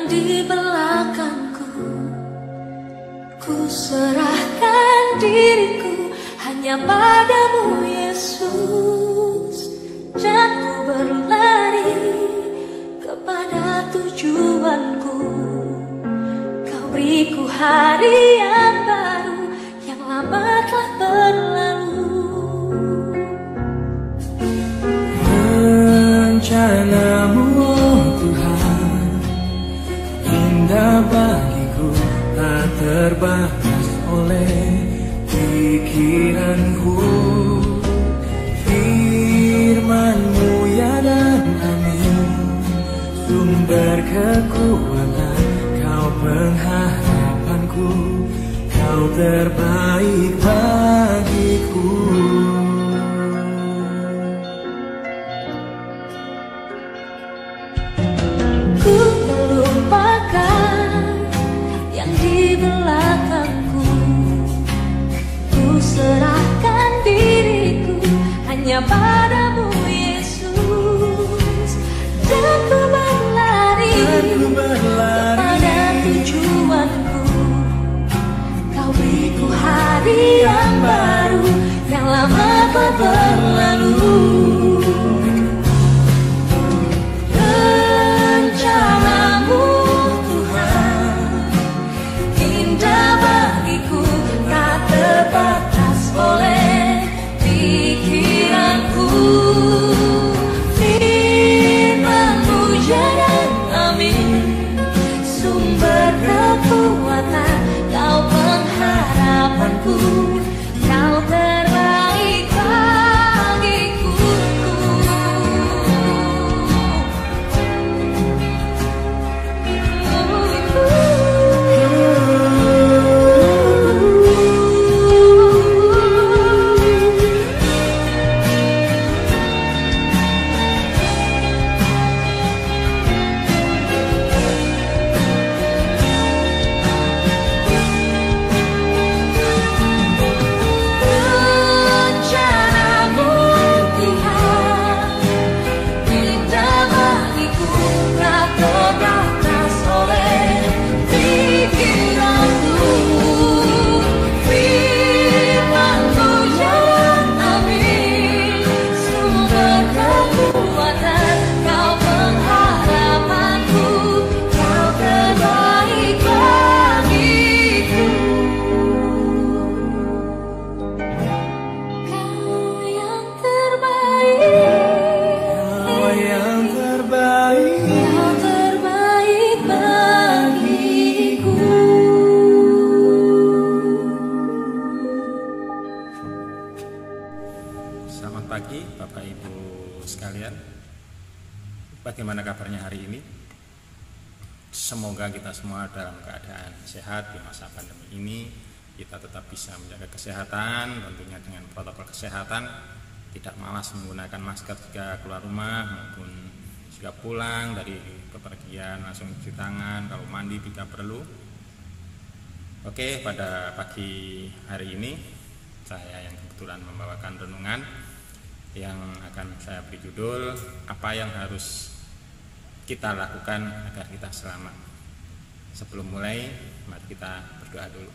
di belakangku. Ku serahkan diriku hanya padamu Yesus, dan ku berlari kepada tujuanku. Kau beriku hari yang baru, yang lama telah berlalu. Rencanamu Tuhan indah bagiku, tak terbatas oleh pikiranku. Firman-Mu ya dan amin, sumber kekuatan, Kau pengharapanku, Kau terbaik bagiku. Ku melupakan yang di belakangku. Ku serahkan diriku hanya padamu Yesus, dan ku berlari kepada tujuanku. Kau beriku hari yang baru, yang lama telah berlalu. Rencanamu Tuhan indah bagiku, tak terbatas oleh pikiranku. Firman-Mu ya dan amin, sumber kekuatan, Kau pengharapanku, Kau terbaik bagiku. Rencanamu Tuhan indah bagiku, tak terbatas oleh pikiranku. Firman-Mu ya dan amin, sumber kekuatan, Kau pengharapanku, Kau terbaik bagiku. Kau yang terbaik, Kau yang terbaik. Kau terbaik bagiku. Selamat pagi Bapak Ibu sekalian. Bagaimana kabarnya hari ini? Semoga kita semua dalam keadaan sehat di masa pandemi ini. Kita tetap bisa menjaga kesehatan, tentunya dengan protokol kesehatan, tidak malas menggunakan masker jika keluar rumah maupun jika pulang dari bepergian, langsung cuci tangan, kalau mandi jika perlu. Oke, pada pagi hari ini saya yang kebetulan membawakan renungan yang akan saya beri judul apa yang harus kita lakukan agar kita selamat. Sebelum mulai, mari kita berdoa dulu.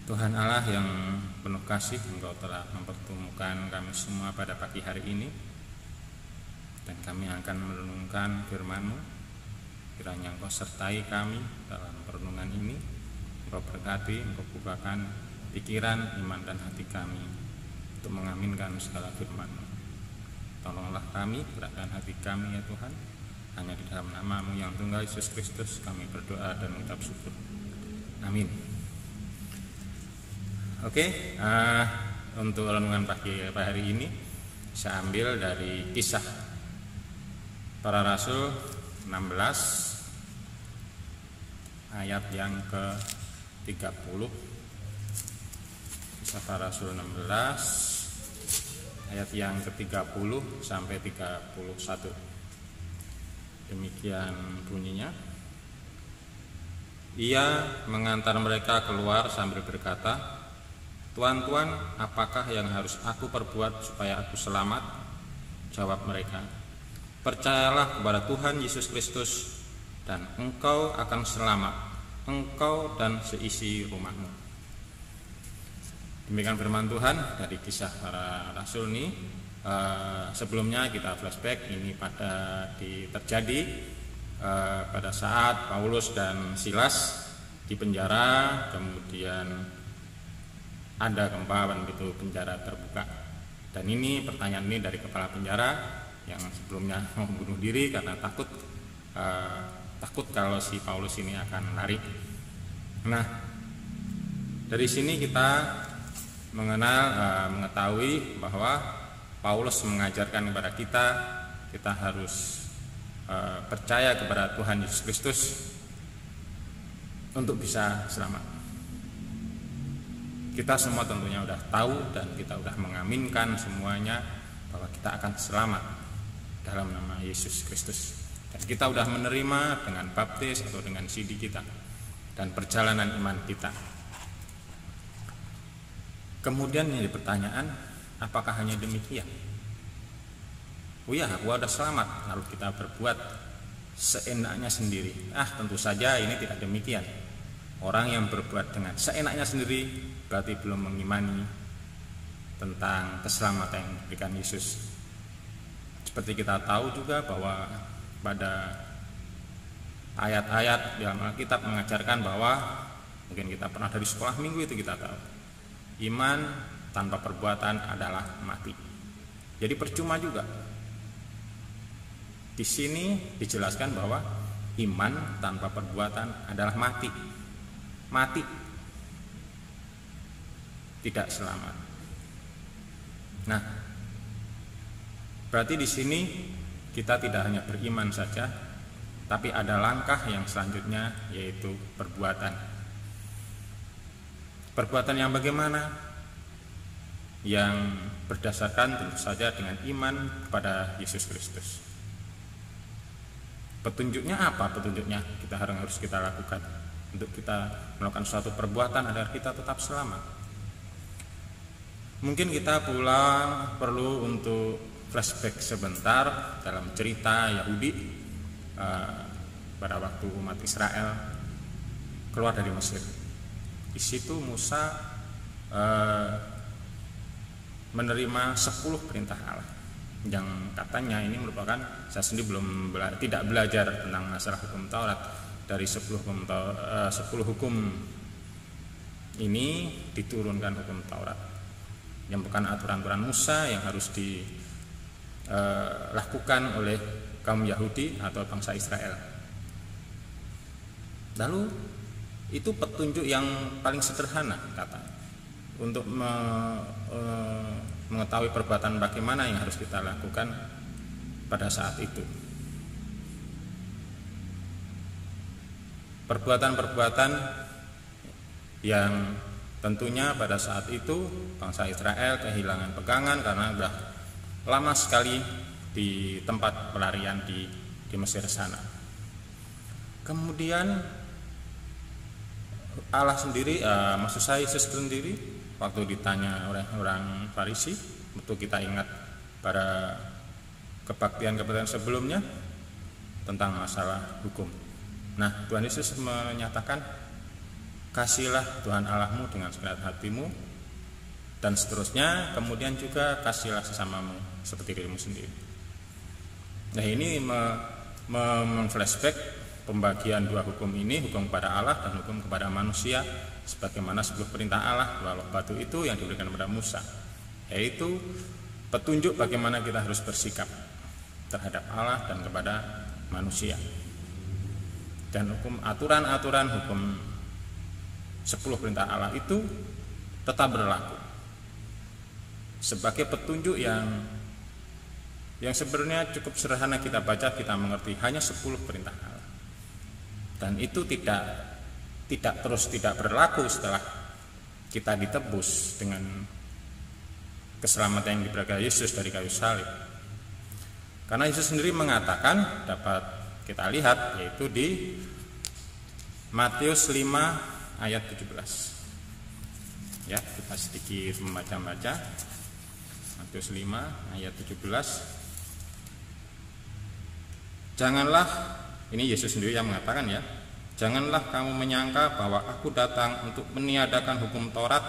Tuhan Allah yang penuh kasih, Engkau telah mempertemukan kami semua pada pagi hari ini, dan kami akan merenungkan firman-Mu. Kiranya Engkau sertai kami dalam perenungan ini. Engkau berkati, Engkau bukakan pikiran, iman, dan hati kami untuk mengaminkan segala firman-Mu. Tolonglah kami, gerakkan hati kami ya Tuhan. Hanya di dalam nama-Mu yang tunggal Yesus Kristus kami berdoa dan mengucap syukur. Amin. Oke, untuk renungan pagi hari ini saya ambil dari Kisah Para Rasul 16 ayat yang ke-30. Kisah Para Rasul 16 ayat yang ke-30 sampai 31. Demikian bunyinya. Ia mengantar mereka keluar sambil berkata, "Tuan-tuan, apakah yang harus aku perbuat supaya aku selamat?" Jawab mereka, Percayalah kepada Tuhan Yesus Kristus dan engkau akan selamat, engkau dan seisi rumahmu. Demikian firman Tuhan dari Kisah Para Rasul ini. Sebelumnya kita flashback, ini terjadi pada saat Paulus dan Silas di penjara, kemudian ada gempa dan itu penjara terbuka. Dan ini pertanyaan ini dari kepala penjara yang sebelumnya mau bunuh diri karena takut kalau si Paulus ini akan lari. Nah, dari sini kita mengetahui bahwa Paulus mengajarkan kepada kita harus percaya kepada Tuhan Yesus Kristus untuk bisa selamat. Kita semua tentunya sudah tahu dan kita sudah mengaminkan semuanya bahwa kita akan selamat dalam nama Yesus Kristus. Dan kita sudah menerima dengan baptis atau dengan sidi kita dan perjalanan iman kita. Kemudian yang pertanyaan, apakah hanya demikian? Oh ya, aku sudah selamat, lalu kita berbuat seenaknya sendiri. Tentu saja ini tidak demikian. Orang yang berbuat dengan seenaknya sendiri berarti belum mengimani tentang keselamatan yang diberikan Yesus. Seperti kita tahu juga bahwa pada ayat-ayat dalam Alkitab mengajarkan bahwa mungkin kita pernah dari sekolah minggu itu kita tahu, iman tanpa perbuatan adalah mati. Jadi percuma juga. Di sini dijelaskan bahwa iman tanpa perbuatan adalah mati. Mati. Tidak selamat. Nah, berarti di sini kita tidak hanya beriman saja, tapi ada langkah yang selanjutnya, yaitu perbuatan. Perbuatan yang bagaimana? Yang berdasarkan tentu saja dengan iman kepada Yesus Kristus. Petunjuknya apa? Petunjuknya kita harus kita lakukan untuk kita melakukan suatu perbuatan agar kita tetap selamat. Mungkin kita perlu untuk flashback sebentar dalam cerita Yahudi pada waktu umat Israel keluar dari Mesir. Di situ Musa menerima 10 perintah Allah yang katanya ini merupakan, saya sendiri tidak belajar tentang masalah hukum Taurat. Dari 10 hukum ini diturunkan hukum Taurat yang bukan aturan-aturan Musa yang harus dilakukan oleh kaum Yahudi atau bangsa Israel. Lalu itu petunjuk yang paling sederhana katanya untuk mengetahui perbuatan bagaimana yang harus kita lakukan pada saat itu. Perbuatan-perbuatan yang tentunya pada saat itu bangsa Israel kehilangan pegangan karena sudah lama sekali di tempat pelarian di Mesir sana. Kemudian Allah sendiri, maksud saya Yesus sendiri, waktu ditanya oleh orang Farisi, betul kita ingat pada kebaktian-kebaktian sebelumnya tentang masalah hukum. Nah, Tuhan Yesus menyatakan, kasihilah Tuhan Allahmu dengan segenap hatimu, dan seterusnya. Kemudian juga kasihilah sesamamu seperti dirimu sendiri. Nah, ini memflashback pembagian dua hukum ini, hukum kepada Allah dan hukum kepada manusia, sebagaimana 10 perintah Allah walau batu itu yang diberikan kepada Musa, yaitu petunjuk bagaimana kita harus bersikap terhadap Allah dan kepada manusia. Dan hukum aturan-aturan hukum 10 perintah Allah itu tetap berlaku sebagai petunjuk yang sebenarnya cukup sederhana kita baca, kita mengerti, hanya 10 perintah Allah. Dan itu tidak berlaku setelah kita ditebus dengan keselamatan yang diberikan Yesus dari kayu salib. Karena Yesus sendiri mengatakan, dapat kita lihat, yaitu di Matius 5 ayat 17. Ya, kita sedikit membaca-baca. Matius 5 ayat 17. Janganlah, ini Yesus sendiri yang mengatakan ya, janganlah kamu menyangka bahwa aku datang untuk meniadakan hukum Taurat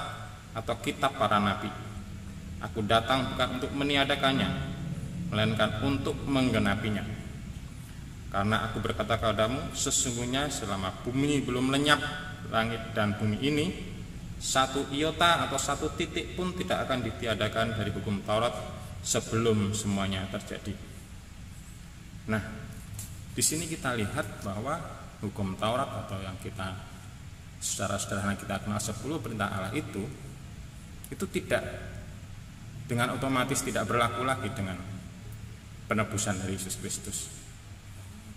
atau kitab para nabi. Aku datang bukan untuk meniadakannya, melainkan untuk menggenapinya. Karena aku berkata kepadamu, sesungguhnya selama bumi belum lenyap, langit dan bumi ini, satu iota atau satu titik pun tidak akan ditiadakan dari hukum Taurat sebelum semuanya terjadi. Nah, di sini kita lihat bahwa hukum Taurat atau yang kita secara sederhana kita kenal 10 perintah Allah itu tidak dengan otomatis tidak berlaku lagi dengan penebusan dari Yesus Kristus.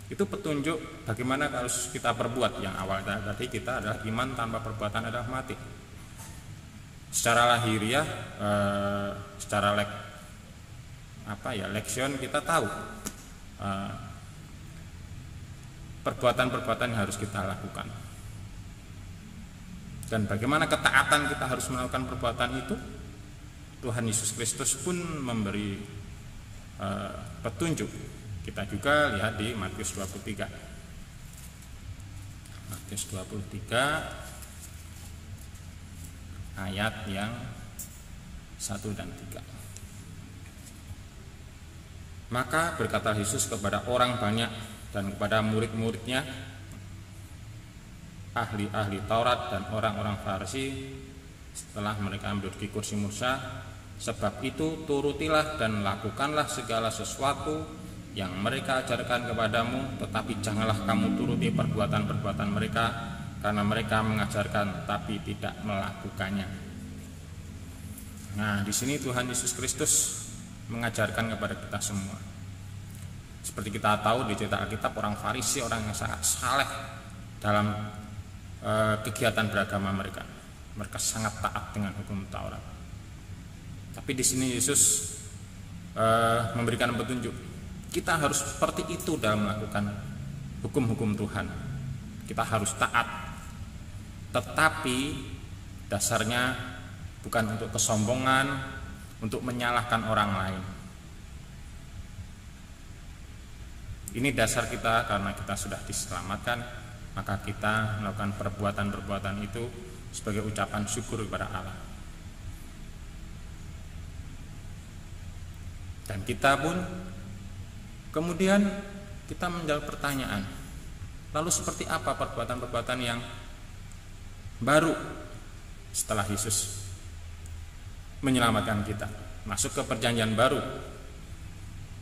Itu petunjuk bagaimana harus kita perbuat. Yang awal tadi kita adalah iman tanpa perbuatan adalah mati. Secara lahiriah, secara leksion kita tahu perbuatan-perbuatan yang harus kita lakukan. Dan bagaimana ketaatan kita harus melakukan perbuatan itu, Tuhan Yesus Kristus pun memberi petunjuk. Kita juga lihat di Matius 23. Matius 23 ayat yang 1 dan 3. Maka berkata Yesus kepada orang banyak dan kepada murid-muridnya, ahli-ahli Taurat dan orang-orang Farisi, setelah mereka menduduki kursi Musa, sebab itu turutilah dan lakukanlah segala sesuatu yang mereka ajarkan kepadamu, tetapi janganlah kamu turuti perbuatan-perbuatan mereka, karena mereka mengajarkan tapi tidak melakukannya. Nah, di sini Tuhan Yesus Kristus mengajarkan kepada kita semua. Seperti kita tahu di cerita Alkitab, orang Farisi orang yang sangat saleh dalam kegiatan beragama mereka. Mereka sangat taat dengan hukum Taurat. Tapi di sini Yesus memberikan petunjuk. Kita harus seperti itu dalam melakukan hukum-hukum Tuhan. Kita harus taat. Tetapi dasarnya bukan untuk kesombongan, untuk menyalahkan orang lain. Ini dasar kita karena kita sudah diselamatkan, maka kita melakukan perbuatan-perbuatan itu sebagai ucapan syukur kepada Allah. Dan kita pun kemudian kita menjawab pertanyaan, lalu seperti apa perbuatan-perbuatan yang baru setelah Yesus menyelamatkan kita, masuk ke perjanjian baru?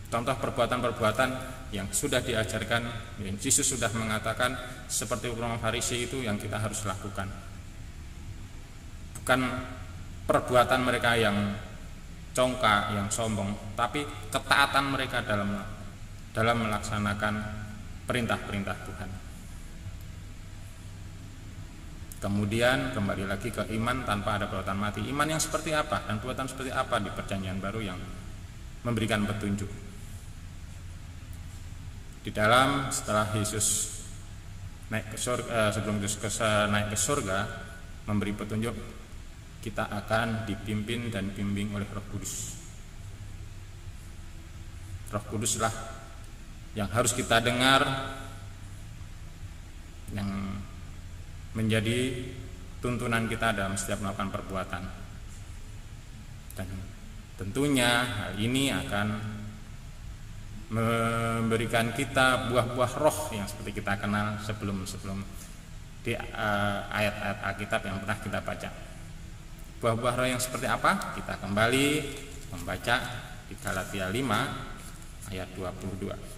Contoh perbuatan-perbuatan yang sudah diajarkan, yang Yesus sudah mengatakan seperti orang Farisi itu yang kita harus lakukan. Bukan perbuatan mereka yang congkak, yang sombong, tapi ketaatan mereka dalam melaksanakan perintah-perintah Tuhan. Kemudian kembali lagi ke iman tanpa ada perbuatan mati. Iman yang seperti apa dan perbuatan seperti apa di perjanjian baru yang memberikan petunjuk. Di dalam setelah Yesus naik ke surga, sebelum Yesus naik ke surga memberi petunjuk, kita akan dipimpin dan bimbing oleh Roh Kudus. Roh Kuduslah yang harus kita dengar, yang menjadi tuntunan kita dalam setiap melakukan perbuatan. Dan tentunya hal ini akan memberikan kita buah-buah roh yang seperti kita kenal sebelum di ayat-ayat Alkitab yang pernah kita baca. Buah-buah roh yang seperti apa? Kita kembali membaca di Galatia 5 ayat 22.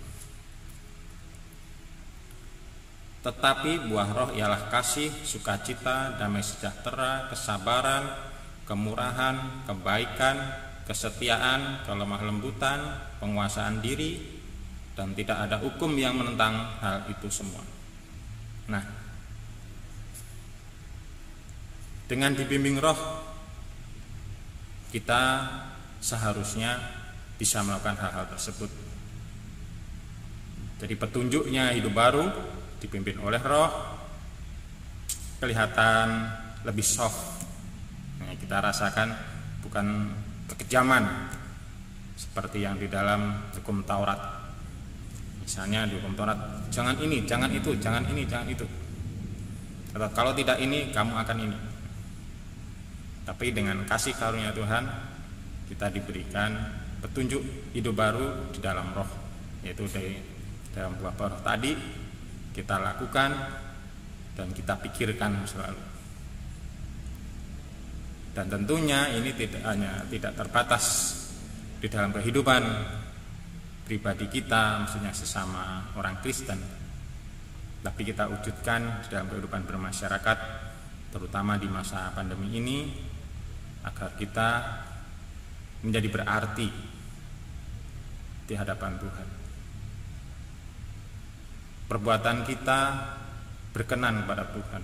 Tetapi buah roh ialah kasih, sukacita, damai sejahtera, kesabaran, kemurahan, kebaikan, kesetiaan, kelemah lembutan, penguasaan diri, dan tidak ada hukum yang menentang hal itu semua. Nah, dengan dibimbing roh, kita seharusnya bisa melakukan hal-hal tersebut. Jadi petunjuknya hidup baru, dipimpin oleh roh, kelihatan lebih soft. Nah, kita rasakan bukan kekejaman seperti yang di dalam hukum Taurat. Misalnya di hukum Taurat, jangan ini, jangan itu, jangan ini, jangan itu. Atau kalau tidak ini, kamu akan ini. Tapi dengan kasih karunia Tuhan, kita diberikan petunjuk hidup baru di dalam roh, yaitu dari dalam buah roh tadi kita lakukan dan kita pikirkan selalu. Dan tentunya ini tidak terbatas di dalam kehidupan pribadi kita, maksudnya sesama orang Kristen, tapi kita wujudkan di dalam kehidupan bermasyarakat, terutama di masa pandemi ini, agar kita menjadi berarti di hadapan Tuhan. Perbuatan kita berkenan kepada Tuhan.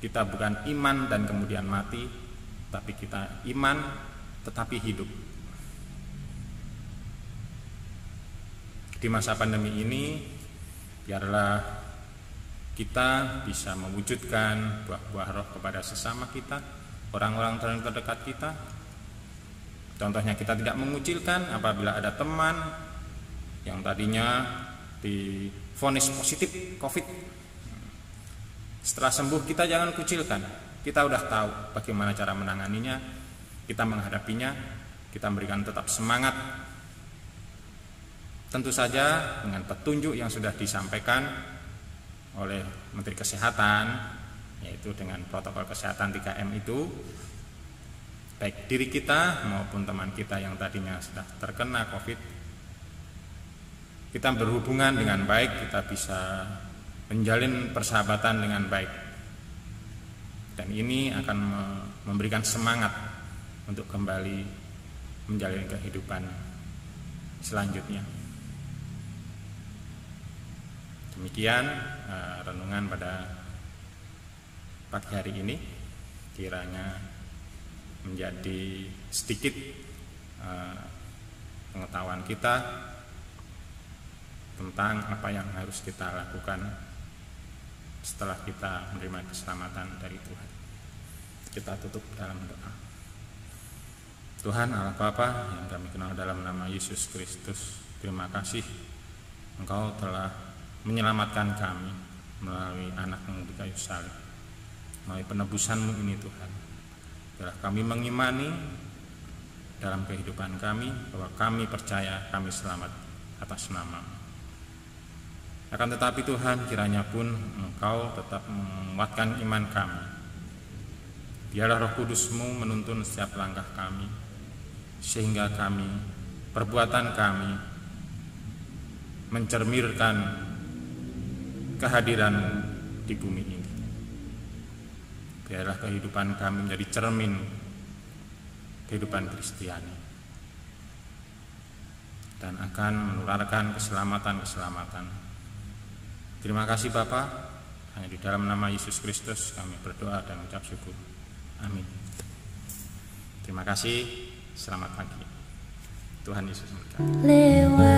Kita bukan iman dan kemudian mati, tapi kita iman tetapi hidup. Di masa pandemi ini, biarlah kita bisa mewujudkan buah-buah roh kepada sesama kita, orang-orang terdekat kita. Contohnya, kita tidak mengucilkan apabila ada teman yang tadinya divonis positif COVID. Setelah sembuh, kita jangan kucilkan. Kita udah tahu bagaimana cara menanganinya, kita menghadapinya, kita memberikan tetap semangat. Tentu saja dengan petunjuk yang sudah disampaikan oleh Menteri Kesehatan, yaitu dengan protokol kesehatan 3M itu, baik diri kita maupun teman kita yang tadinya sudah terkena COVID, kita berhubungan dengan baik, kita bisa menjalin persahabatan dengan baik. Dan ini akan memberikan semangat untuk kembali menjalin kehidupan selanjutnya. Demikian renungan pada pagi hari ini, kiranya menjadi sedikit pengetahuan kita tentang apa yang harus kita lakukan setelah kita menerima keselamatan dari Tuhan. Kita tutup dalam doa. Tuhan Allah Bapa yang kami kenal dalam nama Yesus Kristus, terima kasih Engkau telah menyelamatkan kami melalui anak-Mu di kayu salib, melalui penebusan-Mu ini Tuhan. Biarlah kami mengimani dalam kehidupan kami bahwa kami percaya kami selamat atas nama-Mu. Akan tetapi Tuhan, kiranya pun Engkau tetap menguatkan iman kami. Biarlah Roh Kudus-Mu menuntun setiap langkah kami, sehingga kami, perbuatan kami mencerminkan kehadiran-Mu di bumi ini. Biarlah kehidupan kami menjadi cermin kehidupan Kristiani dan akan menularkan keselamatan-keselamatan. Terima kasih Bapa, hanya di dalam nama Yesus Kristus kami berdoa dan mengucap syukur. Amin. Terima kasih, selamat pagi. Tuhan Yesus memberkati.